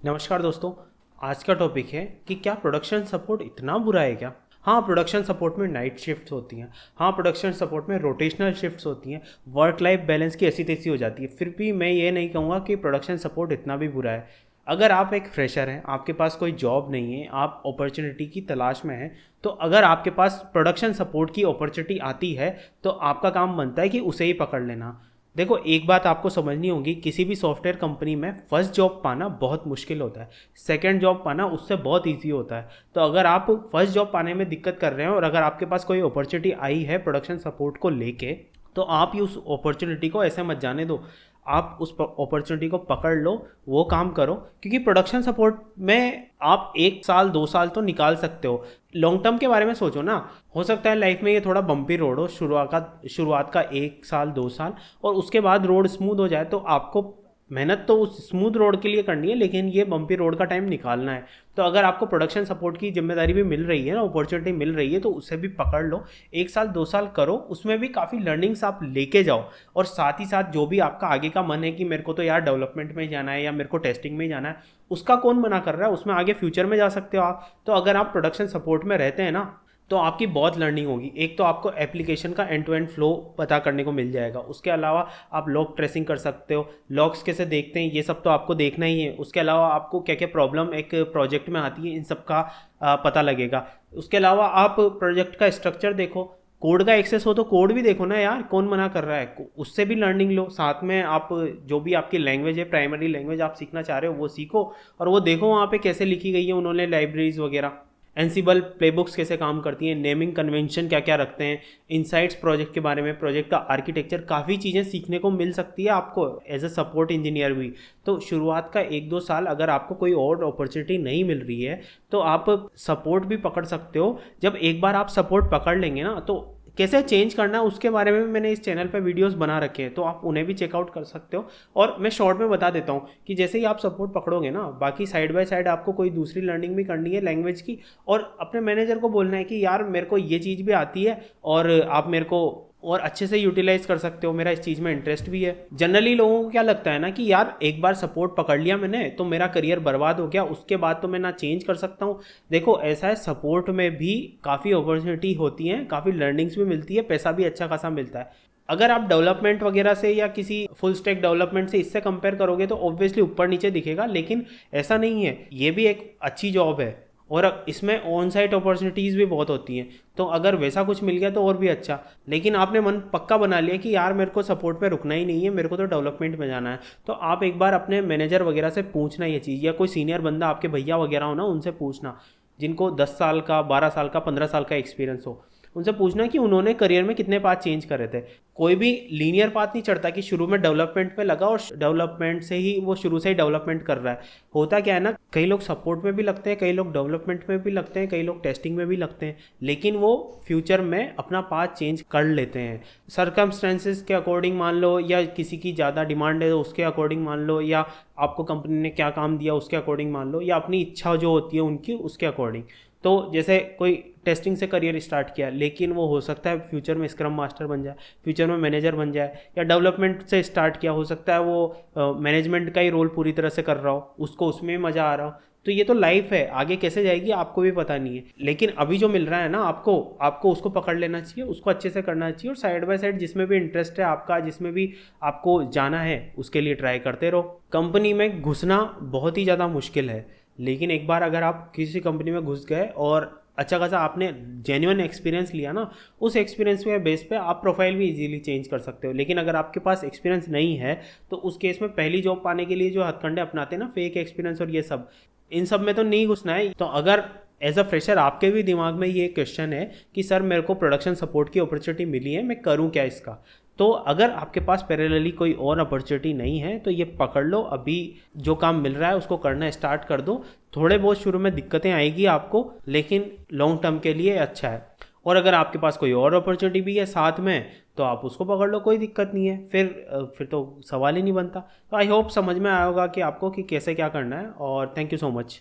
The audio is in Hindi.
नमस्कार दोस्तों। आज का टॉपिक है कि क्या प्रोडक्शन सपोर्ट इतना बुरा है क्या। हाँ, प्रोडक्शन सपोर्ट में नाइट शिफ्ट्स होती हैं। हाँ, प्रोडक्शन सपोर्ट में रोटेशनल शिफ्ट्स होती हैं। वर्क लाइफ बैलेंस की ऐसी तैसी हो जाती है। फिर भी मैं ये नहीं कहूँगा कि प्रोडक्शन सपोर्ट इतना भी बुरा है। अगर आप एक फ्रेशर हैं, आपके पास कोई जॉब नहीं है, आप अपॉर्चुनिटी की तलाश में हैं, तो अगर आपके पास प्रोडक्शन सपोर्ट की अपॉर्चुनिटी आती है तो आपका काम बनता है कि उसे ही पकड़ लेना। देखो, एक बात आपको समझनी होगी, किसी भी सॉफ्टवेयर कंपनी में फर्स्ट जॉब पाना बहुत मुश्किल होता है, सेकंड जॉब पाना उससे बहुत इजी होता है। तो अगर आप फर्स्ट जॉब पाने में दिक्कत कर रहे हैं और अगर आपके पास कोई अपॉर्चुनिटी आई है प्रोडक्शन सपोर्ट को लेके, तो आप ही उस अपॉर्चुनिटी को ऐसे मत जाने दो। आप उस अपॉर्चुनिटी को पकड़ लो, वो काम करो, क्योंकि प्रोडक्शन सपोर्ट में आप 1 साल 2 साल तो निकाल सकते हो। लॉन्ग टर्म के बारे में सोचो ना। हो सकता है लाइफ में ये थोड़ा बम्पी रोड हो, शुरुआत का 1 साल 2 साल, और उसके बाद रोड स्मूथ हो जाए। तो आपको मेहनत तो उस स्मूथ रोड के लिए करनी है, लेकिन ये बम्पी रोड का टाइम निकालना है। तो अगर आपको प्रोडक्शन सपोर्ट की जिम्मेदारी भी मिल रही है ना, अपॉर्चुनिटी मिल रही है, तो उसे भी पकड़ लो। 1 साल 2 साल करो, उसमें भी काफ़ी लर्निंग्स आप लेके जाओ। और साथ ही साथ जो भी आपका आगे का मन है कि मेरे को तो यार डेवलपमेंट में जाना है या मेरे को टेस्टिंग में जाना है, उसका कौन मना कर रहा है, उसमें आगे फ्यूचर में जा सकते हो आप। तो अगर आप प्रोडक्शन सपोर्ट में रहते हैं ना, तो आपकी बहुत लर्निंग होगी। एक तो आपको एप्लीकेशन का एंड टू एंड फ्लो पता करने को मिल जाएगा। उसके अलावा आप लॉग ट्रेसिंग कर सकते हो, लॉग्स कैसे देखते हैं ये सब तो आपको देखना ही है। उसके अलावा आपको क्या क्या प्रॉब्लम एक प्रोजेक्ट में आती है, इन सब का पता लगेगा। उसके अलावा आप प्रोजेक्ट का स्ट्रक्चर देखो, कोड का एक्सेस हो तो कोड भी देखो ना यार, कौन मना कर रहा है। उससे भी लर्निंग लो। साथ में आप जो भी आपकी लैंग्वेज है, प्राइमरी लैंग्वेज आप सीखना चाह रहे हो, वो सीखो और वो देखो वहाँ पे कैसे लिखी गई है उन्होंने लाइब्रेरीज वगैरह। एनसिबल प्लेबुक्स कैसे काम करती हैं, नेमिंग कन्वेंशन क्या क्या रखते हैं, इनसाइट्स प्रोजेक्ट के बारे में, प्रोजेक्ट का आर्किटेक्चर, काफ़ी चीज़ें सीखने को मिल सकती है आपको एज अ सपोर्ट इंजीनियर भी। तो शुरुआत का 1 2 साल अगर आपको कोई और अपॉर्चुनिटी नहीं मिल रही है, तो आप सपोर्ट भी पकड़ सकते हो। जब एक बार आप सपोर्ट पकड़ लेंगे ना, तो कैसे चेंज करना है उसके बारे में भी मैंने इस चैनल पे वीडियोस बना रखे हैं, तो आप उन्हें भी चेकआउट कर सकते हो। और मैं शॉर्ट में बता देता हूँ कि जैसे ही आप सपोर्ट पकड़ोगे ना, बाकी साइड बाय साइड आपको कोई दूसरी लर्निंग भी करनी है लैंग्वेज की, और अपने मैनेजर को बोलना है कि यार मेरे को ये चीज़ भी आती है और आप मेरे को और अच्छे से यूटिलाइज कर सकते हो, मेरा इस चीज़ में इंटरेस्ट भी है। जनरली लोगों को क्या लगता है ना कि यार एक बार सपोर्ट पकड़ लिया मैंने तो मेरा करियर बर्बाद हो गया, उसके बाद तो मैं ना चेंज कर सकता हूँ। देखो, ऐसा है, सपोर्ट में भी काफ़ी अपॉर्चुनिटी होती हैं, काफ़ी लर्निंग्स भी मिलती है, पैसा भी अच्छा खासा मिलता है। अगर आप डेवलपमेंट वगैरह से या किसी फुल स्टैक डेवलपमेंट से इससे कंपेयर करोगे तो ऑब्वियसली ऊपर नीचे दिखेगा, लेकिन ऐसा नहीं है। ये भी एक अच्छी जॉब है और इसमें ऑन साइट अपॉर्चुनिटीज़ भी बहुत होती हैं। तो अगर वैसा कुछ मिल गया तो और भी अच्छा। लेकिन आपने मन पक्का बना लिया कि यार मेरे को सपोर्ट में रुकना ही नहीं है, मेरे को तो डेवलपमेंट में जाना है, तो आप एक बार अपने मैनेजर वगैरह से पूछना ये चीज़, या कोई सीनियर बंदा आपके भैया वगैरह हो ना, उनसे पूछना जिनको 10 साल का 12 साल का 15 साल का एक्सपीरियंस हो। उनसे पूछना कि उन्होंने करियर में कितने पाथ चेंज करे थे। कोई भी लीनियर पाथ नहीं चढ़ता कि शुरू में डेवलपमेंट में लगा और डेवलपमेंट से ही वो शुरू से ही डेवलपमेंट कर रहा है। होता क्या है ना, कई लोग सपोर्ट में भी लगते हैं, कई लोग डेवलपमेंट में भी लगते हैं, कई लोग टेस्टिंग में भी लगते हैं, लेकिन वो फ्यूचर में अपना पाथ चेंज कर लेते हैं। सर्कमस्टेंसेस के अकॉर्डिंग मान लो, या किसी की ज़्यादा डिमांड है उसके अकॉर्डिंग मान लो, या आपको कंपनी ने क्या काम दिया उसके अकॉर्डिंग मान लो, या अपनी इच्छा जो होती है उनकी उसके अकॉर्डिंग। तो जैसे कोई टेस्टिंग से करियर स्टार्ट किया, लेकिन वो हो सकता है फ्यूचर में स्क्रम मास्टर बन जाए, फ्यूचर में मैनेजर बन जाए, या डेवलपमेंट से स्टार्ट किया, हो सकता है वो मैनेजमेंट का ही रोल पूरी तरह से कर रहा हो, उसको उसमें मज़ा आ रहा हो। तो ये तो लाइफ है, आगे कैसे जाएगी आपको भी पता नहीं है। लेकिन अभी जो मिल रहा है ना आपको आपको उसको पकड़ लेना चाहिए, उसको अच्छे से करना चाहिए, और साइड बाय साइड जिसमें भी इंटरेस्ट है आपका, जिसमें भी आपको जाना है, उसके लिए ट्राई करते रहो। कंपनी में घुसना बहुत ही ज़्यादा मुश्किल है, लेकिन एक बार अगर आप किसी कंपनी में घुस गए और अच्छा खासा आपने जेन्युइन एक्सपीरियंस लिया ना, उस एक्सपीरियंस के बेस पे आप प्रोफाइल भी इजीली चेंज कर सकते हो। लेकिन अगर आपके पास एक्सपीरियंस नहीं है, तो उस केस में पहली जॉब पाने के लिए जो हथकंडे अपनाते हैं ना, फेक एक्सपीरियंस और ये सब, इन सब में तो नहीं घुसना है। तो अगर एज अ फ्रेशर आपके भी दिमाग में ये क्वेश्चन है कि सर मेरे को प्रोडक्शन सपोर्ट की अपॉर्चुनिटी मिली है, मैं करूँ क्या इसका, तो अगर आपके पास पैरेलली कोई और अपॉर्चुनिटी नहीं है तो ये पकड़ लो। अभी जो काम मिल रहा है उसको करना स्टार्ट कर दो। थोड़े बहुत शुरू में दिक्कतें आएगी आपको, लेकिन लॉन्ग टर्म के लिए अच्छा है। और अगर आपके पास कोई और अपॉर्चुनिटी भी है साथ में, तो आप उसको पकड़ लो, कोई दिक्कत नहीं है। फिर तो सवाल ही नहीं बनता। तो आई होप समझ में आया होगा कि आपको कि कैसे क्या करना है। और थैंक यू सो मच।